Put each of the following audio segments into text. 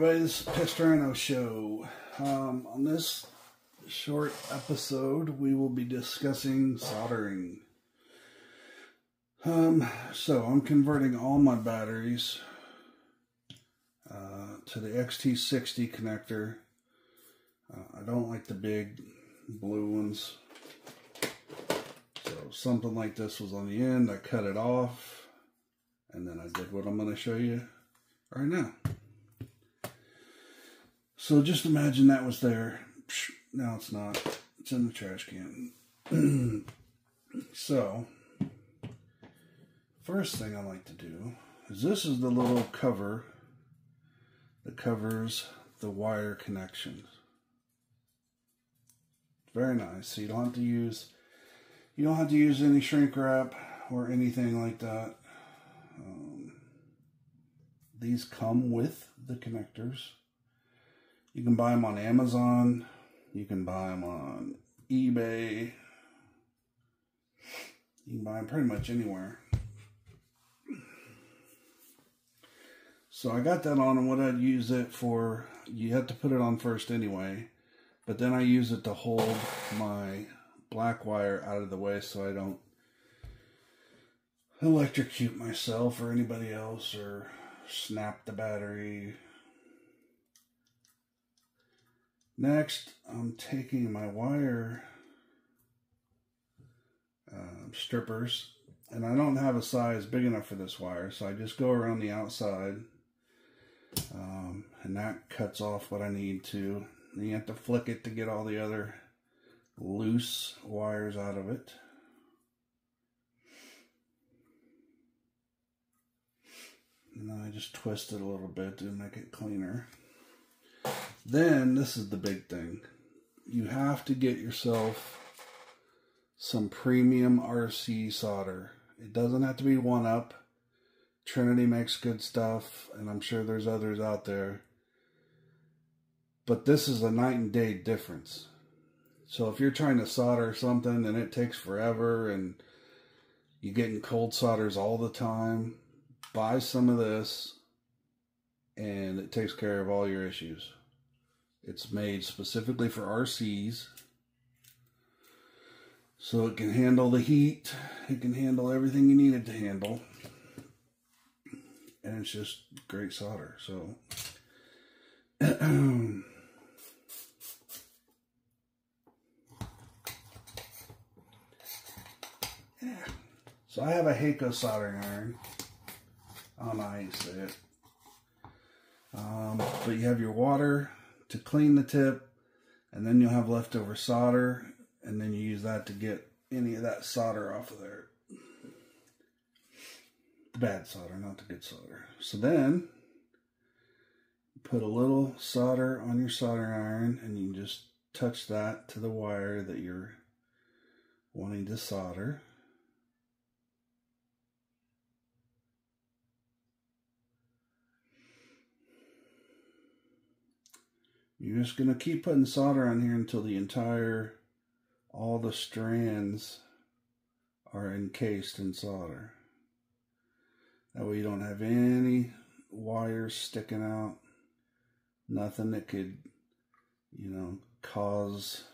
everybody, this is Pastrano Show. On this short episode, we will be discussing soldering. So I'm converting all my batteries to the XT60 connector. I don't like the big blue ones. So something like this was on the end. I cut it off, and then I did what I'm going to show you right now. So just imagine that was there. Now it's not. It's in the trash can. So, first thing I like to do is this is the little cover that covers the wire connections. Very nice. So you don't have to use any shrink wrap or anything like that. These come with the connectors. You can buy them on Amazon. You can buy them on eBay. You can buy them pretty much anywhere. So I got that on, and what I'd use it for, you have to put it on first anyway, but then I use it to hold my black wire out of the way so I don't electrocute myself or anybody else or snap the battery. Next, I'm taking my wire strippers, and I don't have a size big enough for this wire, so I just go around the outside, and that cuts off what I need to. Then you have to flick it to get all the other loose wires out of it. And then I just twist it a little bit to make it cleaner. Then, this is the big thing. You have to get yourself some premium RC solder. It doesn't have to be 1-up. Trinity makes good stuff, and I'm sure there's others out there. But this is a night and day difference. So if you're trying to solder something and it takes forever and you're getting cold solders all the time, buy some of this and it takes care of all your issues. It's made specifically for RCs, so it can handle the heat, it can handle everything you need it to handle, and it's just great solder. So yeah. So I have a Heiko soldering iron. I don't know how you say it. But you have your water to clean the tip, and then you'll have leftover solder, and then you use that to get any of that solder off of there. The bad solder, not the good solder. So then, you put a little solder on your soldering iron, and you just touch that to the wire that you're wanting to solder. You're just going to keep putting solder on here until all the strands are encased in solder. That way you don't have any wires sticking out. Nothing that could, cause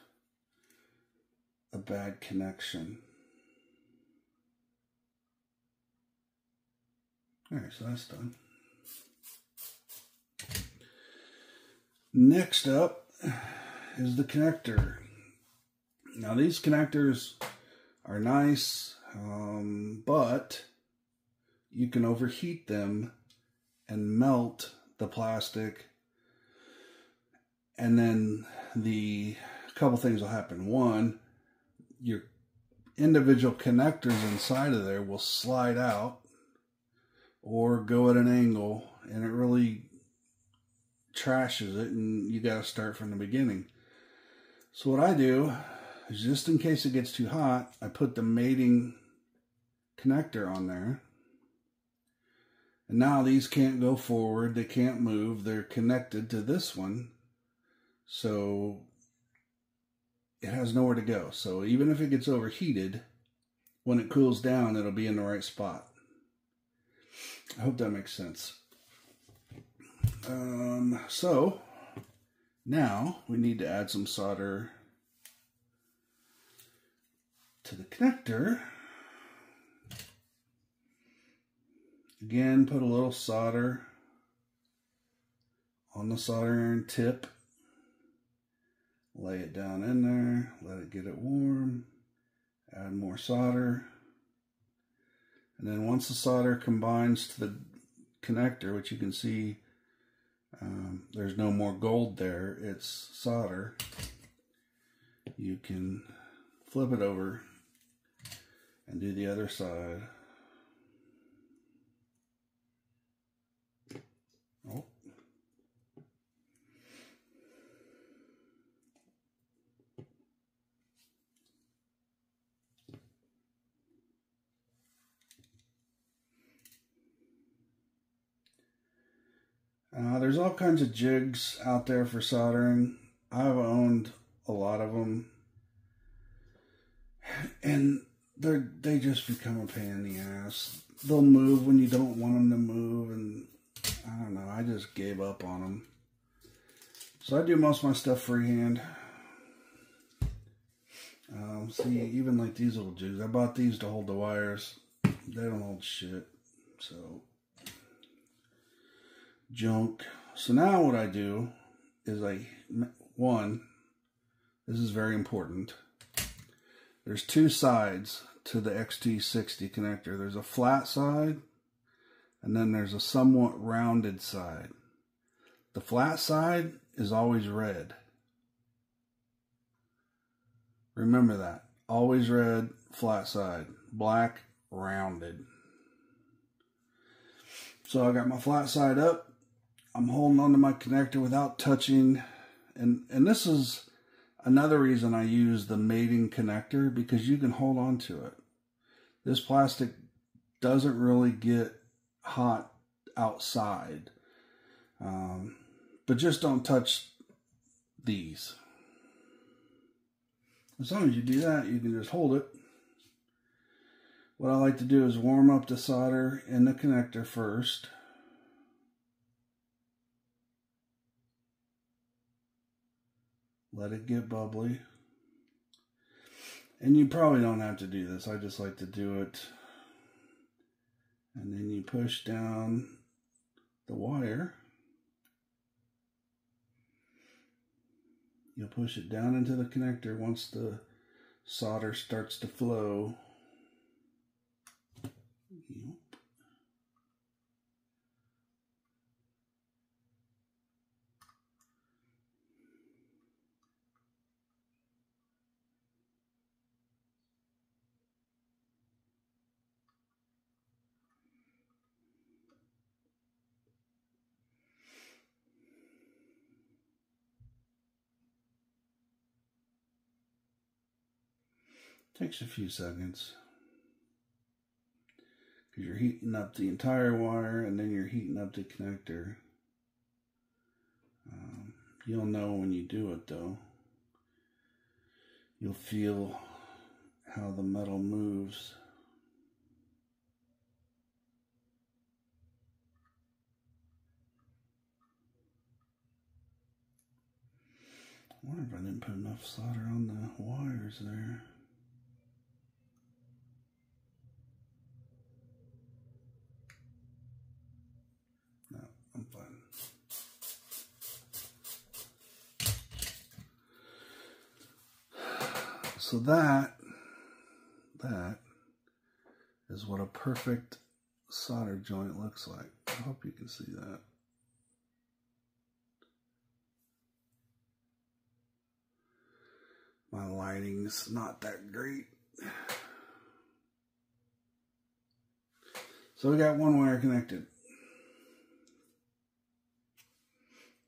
a bad connection. Alright, so that's done. Next up is the connector. Now these connectors are nice, but you can overheat them and melt the plastic, and then a couple things will happen. One, your individual connectors inside of there will slide out or go at an angle, and it really trashes it, and you got to start from the beginning. So what I do is, just in case it gets too hot, I put the mating connector on there, and now these can't go forward, they can't move, they're connected to this one, so it has nowhere to go. So even if it gets overheated, when it cools down, it'll be in the right spot. I hope that makes sense. So now we need to add some solder to the connector. Again, put a little solder on the soldering iron tip. Lay it down in there, let it get it warm, add more solder. And then once the solder combines to the connector, which you can see there's no more gold there, it's solder, you can flip it over and do the other side. Oh. There's all kinds of jigs out there for soldering. I've owned a lot of them, and they just become a pain in the ass. They'll move when you don't want them to move, and I don't know, I just gave up on them. So I do most of my stuff freehand. See, even like these little jigs, I bought these to hold the wires. They don't hold shit, so junk. So now what I do is this is very important. There's two sides to the XT60 connector. There's a flat side, and then there's a somewhat rounded side. The flat side is always red. Remember that. Always red, flat side. Black, rounded. So I got my flat side up. I'm holding onto my connector without touching. And this is another reason I use the mating connector, because you can hold on to it. This plastic doesn't really get hot outside. But just don't touch these. As long as you do that, you can just hold it. What I like to do is warm up the solder in the connector first. Let it get bubbly. And you probably don't have to do this. I just like to do it. And then you push down the wire. You'll push it down into the connector once the solder starts to flow. Yep. Takes a few seconds, because you're heating up the entire wire and then you're heating up the connector. You'll know when you do it though. You'll feel how the metal moves. I wonder if I didn't put enough solder on the wires there. No, I'm fine. So that is what a perfect solder joint looks like. I hope you can see that. My lighting's not that great. So we got one wire connected.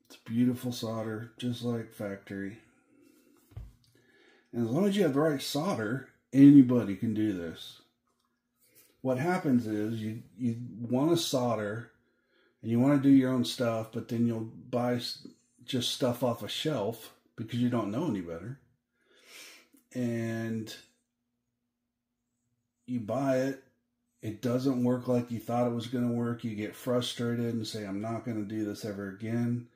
It's beautiful solder, just like factory. And as long as you have the right solder, anybody can do this. What happens is you want to solder and you want to do your own stuff, but then you'll buy just stuff off a shelf because you don't know any better. And you buy it, it doesn't work like you thought it was going to work, you get frustrated and say, I'm not going to do this ever again.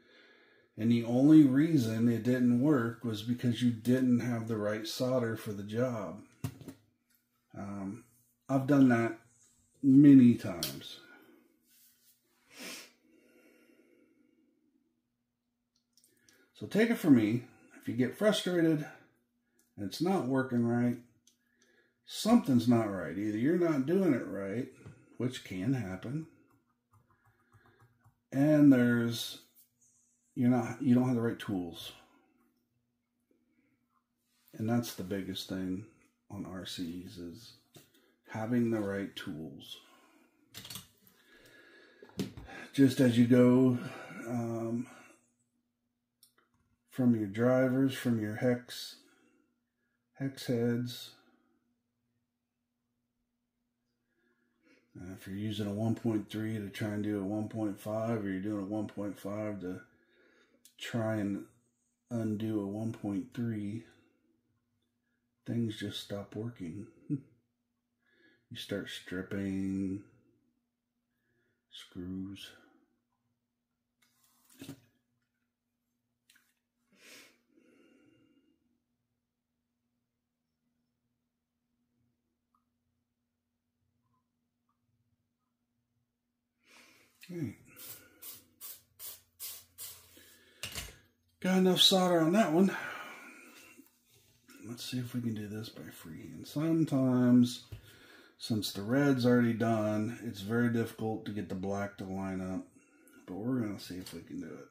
And the only reason it didn't work was because you didn't have the right solder for the job. I've done that many times. So take it from me, if you get frustrated and it's not working right, something's not right. Either you're not doing it right, which can happen, and you don't have the right tools. And that's the biggest thing on RCs, is having the right tools. Just as you go from your drivers, from your hex heads. If you're using a 1.3 to try and do a 1.5, or you're doing a 1.5 to try and undo a 1.3, things just stop working. You start stripping screws. Okay. Got enough solder on that one. Let's see if we can do this by freehand. Sometimes, since the red's already done, it's very difficult to get the black to line up. But we're going to see if we can do it.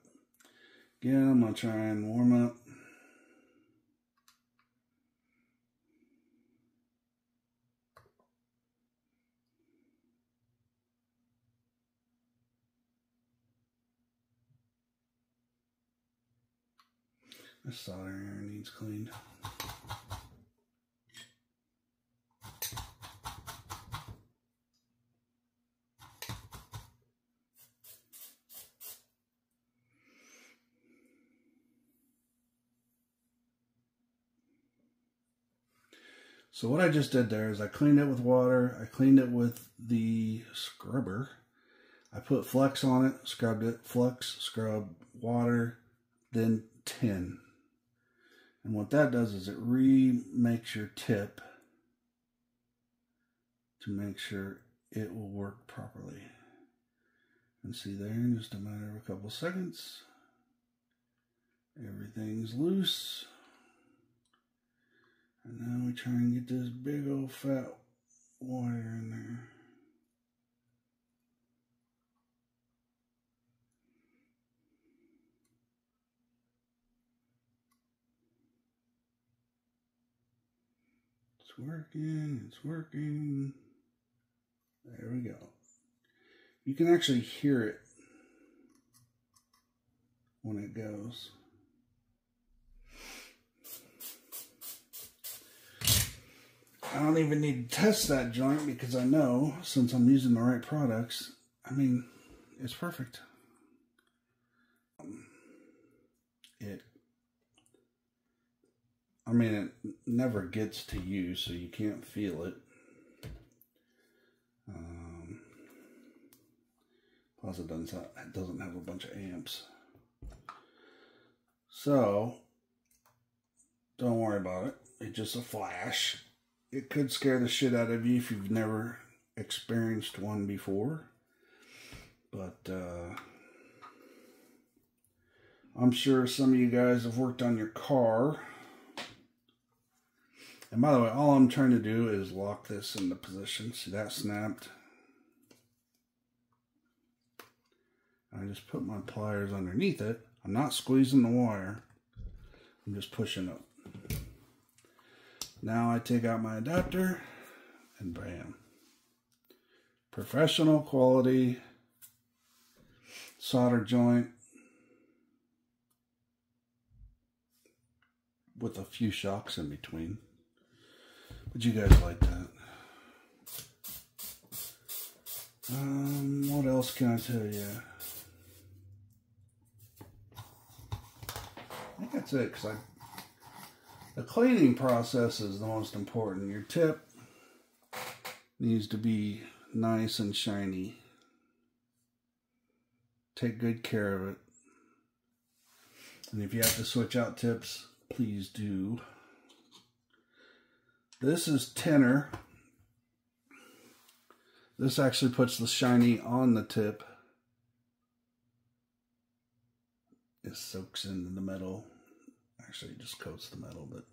Again, I'm going to try and warm up. This soldering iron needs cleaned. So what I just did there is I cleaned it with water, I cleaned it with the scrubber, I put Flex on it, scrubbed it, Flex, scrub, water, then tin. And what that does is it remakes your tip to make sure it will work properly. And see there, in just a matter of a couple seconds, everything's loose. And now we try and get this big old fat wire in there. It's working, it's working. There we go. You can actually hear it when it goes. I don't even need to test that joint because I know, since I'm using the right products, I mean, it's perfect. It never gets to you, so you can't feel it. Plus it doesn't have a bunch of amps. So, don't worry about it. It's just a flash. It could scare the shit out of you if you've never experienced one before. But, I'm sure some of you guys have worked on your car. And by the way, all I'm trying to do is lock this into position. See, that snapped. I just put my pliers underneath it. I'm not squeezing the wire. I'm just pushing it. Now I take out my adapter and bam. Professional quality solder joint with a few shocks in between. Would you guys like that? What else can I tell you? I think that's it, because the cleaning process is the most important. Your tip needs to be nice and shiny. Take good care of it. And if you have to switch out tips, please do. This is tinner. This actually puts the shiny on the tip. It soaks into the metal. Actually, it just coats the metal, but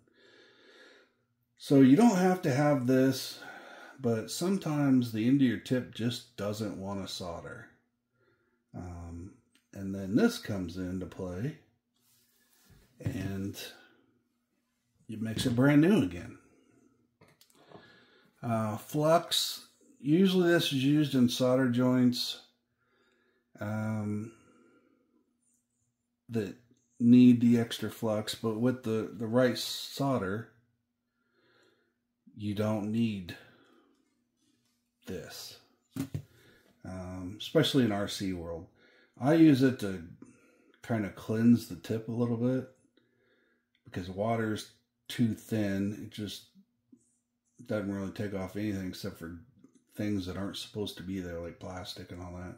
so you don't have to have this, but sometimes the end of your tip just doesn't want to solder. And then this comes into play, and it makes it brand new again. Flux. Usually this is used in solder joints that need the extra flux, but with the right solder, you don't need this, especially in RC world. I use it to kind of cleanse the tip a little bit because water's too thin. It just doesn't really take off anything except for things that aren't supposed to be there, like plastic and all that.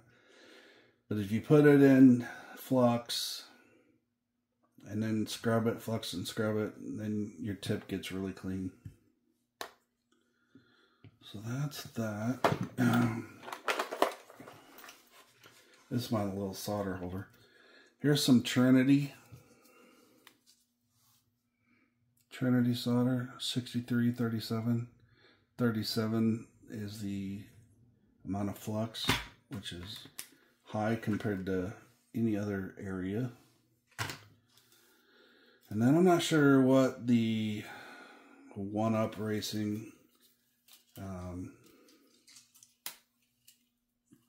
But if you put it in flux and then scrub it, flux and scrub it, then your tip gets really clean. So that's that. This is my little solder holder. Here's some Trinity solder, 63, 37. 37 is the amount of flux, which is high compared to any other area. And then I'm not sure what the 1-Up Racing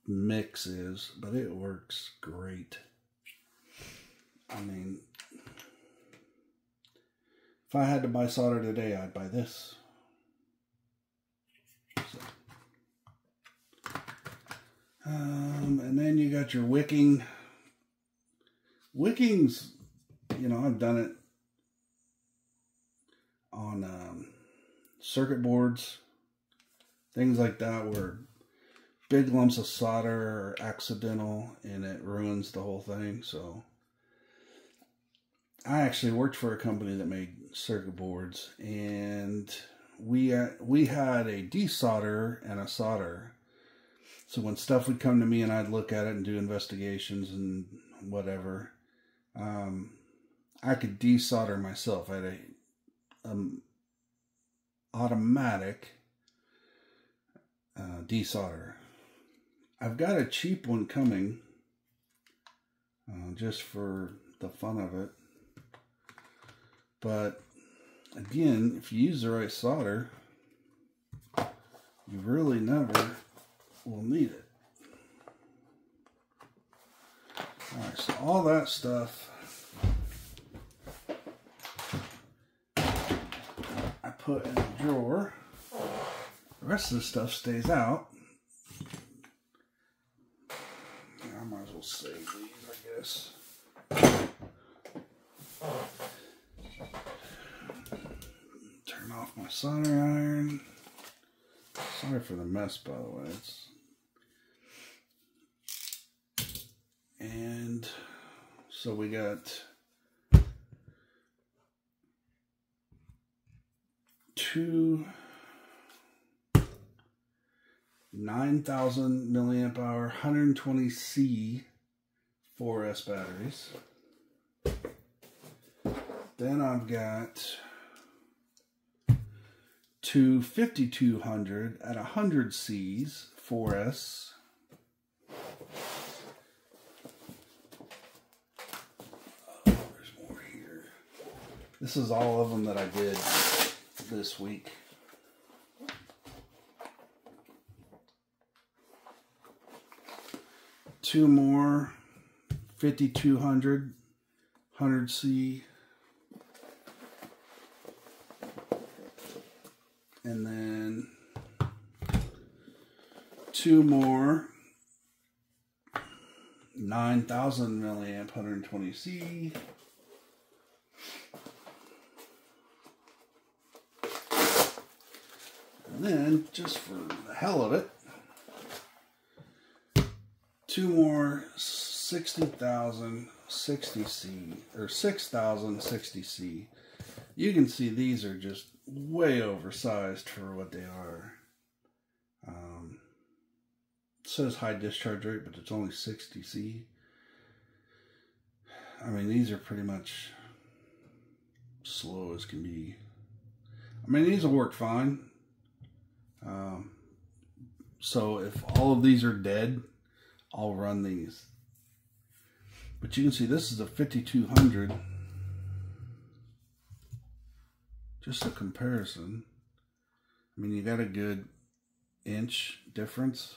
mix is, but it works great. I mean, if I had to buy solder today, I'd buy this. So. And then you got your wicking. Wicking's, you know, I've done it on circuit boards, things like that, where big lumps of solder are accidental and it ruins the whole thing. So I actually worked for a company that made circuit boards, and we had a desolder and a solder. So when stuff would come to me and I'd look at it and do investigations and whatever, I could desolder myself. I had a automatic desolder. I've got a cheap one coming, just for the fun of it. But again, if you use the right solder, you really never will need it. Alright, so all that stuff I put in a drawer. The rest of the stuff stays out. I might as well save these, I guess. Turn off my solder iron. Sorry for the mess, by the way. And so we got two 9,000 milliamp hour 120C 4S batteries. Then I've got two 5200 at 100 C's 4S. There's more here. This is all of them that I did this week. Two more 5200 100C. And then two more 9,000 milliamp 120C. And then, just for the hell of it, two more 60,000 60C or 6,000 60C. You can see these are just way oversized for what they are. It says high discharge rate, but it's only 60C. I mean, these are pretty much slow as can be. I mean, these will work fine. So if all of these are dead, I'll run these. But you can see this is a 5200. Just a comparison. I mean, you got a good inch difference.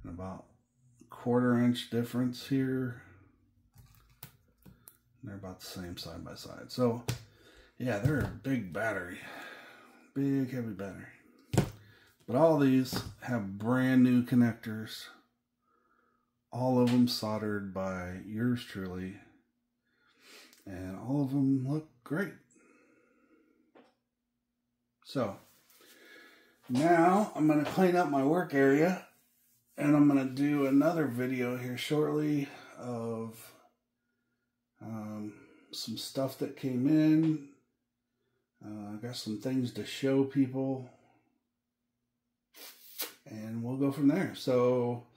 And about a quarter-inch difference here. And they're about the same side by side. So, yeah, they're a big battery. Big, heavy battery. But all these have brand new connectors. All of them soldered by yours truly. And all of them look great. So, now I'm going to clean up my work area. And I'm going to do another video here shortly of some stuff that came in. I got some things to show people. And we'll go from there. So,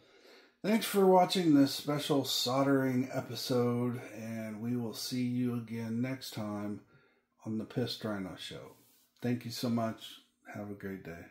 thanks for watching this special soldering episode. And we will see you again next time on the Pissed Rhino Show. Thank you so much. Have a great day.